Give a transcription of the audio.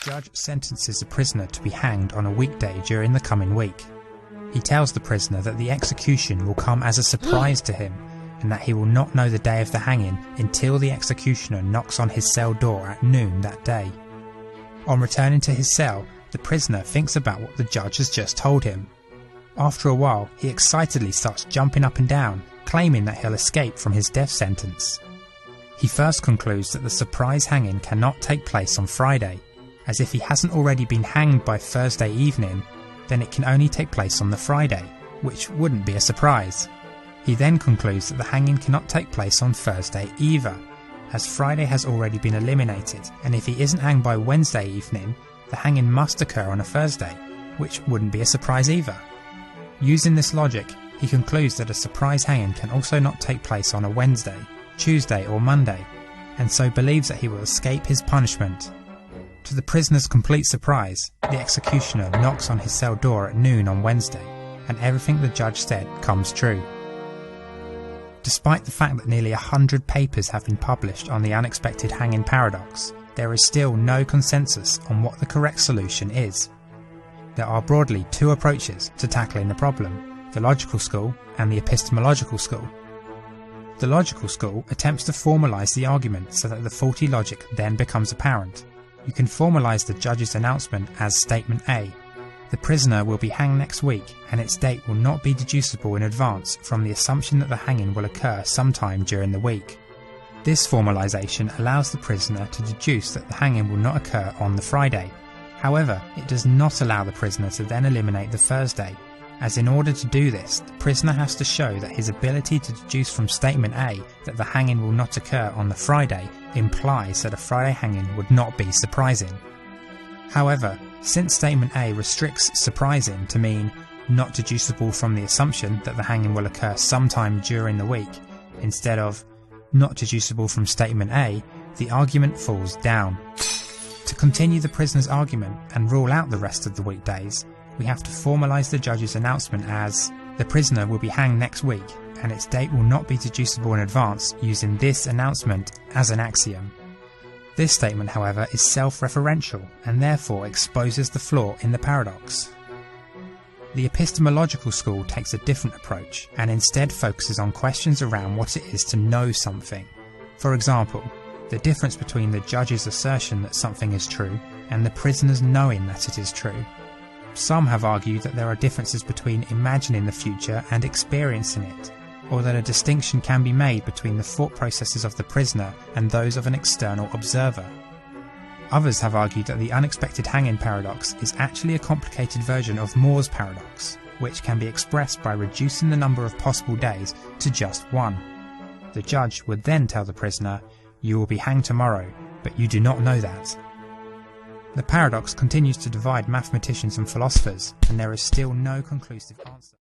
judge sentences the prisoner to be hanged on a weekday during the coming week. He tells the prisoner that the execution will come as a surprise to him, and that he will not know the day of the hanging until the executioner knocks on his cell door at noon that day. On returning to his cell, the prisoner thinks about what the judge has just told him. After a while, he excitedly starts jumping up and down, claiming that he'll escape from his death sentence. He first concludes that the surprise hanging cannot take place on Friday, as if he hasn't already been hanged by Thursday evening, then it can only take place on the Friday, which wouldn't be a surprise. He then concludes that the hanging cannot take place on Thursday either, as Friday has already been eliminated, and if he isn't hanged by Wednesday evening, the hanging must occur on a Thursday, which wouldn't be a surprise either. Using this logic, he concludes that a surprise hanging can also not take place on a Wednesday, Tuesday or Monday, and so believes that he will escape his punishment. To the prisoner's complete surprise, the executioner knocks on his cell door at noon on Wednesday, and everything the judge said comes true. Despite the fact that nearly 100 papers have been published on the unexpected hanging paradox, there is still no consensus on what the correct solution is. There are broadly two approaches to tackling the problem: the logical school and the epistemological school. The logical school attempts to formalise the argument so that the faulty logic then becomes apparent. You can formalise the judge's announcement as Statement A. The prisoner will be hanged next week, and its date will not be deducible in advance from the assumption that the hanging will occur sometime during the week. This formalisation allows the prisoner to deduce that the hanging will not occur on the Friday. However, it does not allow the prisoner to then eliminate the Thursday, as in order to do this, the prisoner has to show that his ability to deduce from Statement A that the hanging will not occur on the Friday implies that a Friday hanging would not be surprising. However, since Statement A restricts surprising to mean not deducible from the assumption that the hanging will occur sometime during the week, instead of not deducible from Statement A, the argument falls down. To continue the prisoner's argument and rule out the rest of the weekdays, we have to formalise the judge's announcement as the prisoner will be hanged next week, and its date will not be deducible in advance using this announcement as an axiom. This statement, however, is self-referential and therefore exposes the flaw in the paradox. The epistemological school takes a different approach and instead focuses on questions around what it is to know something. For example, the difference between the judge's assertion that something is true and the prisoner's knowing that it is true. Some have argued that there are differences between imagining the future and experiencing it, or that a distinction can be made between the thought processes of the prisoner and those of an external observer. Others have argued that the unexpected hanging paradox is actually a complicated version of Moore's paradox, which can be expressed by reducing the number of possible days to just one. The judge would then tell the prisoner, "You will be hanged tomorrow, but you do not know that." The paradox continues to divide mathematicians and philosophers, and there is still no conclusive answer.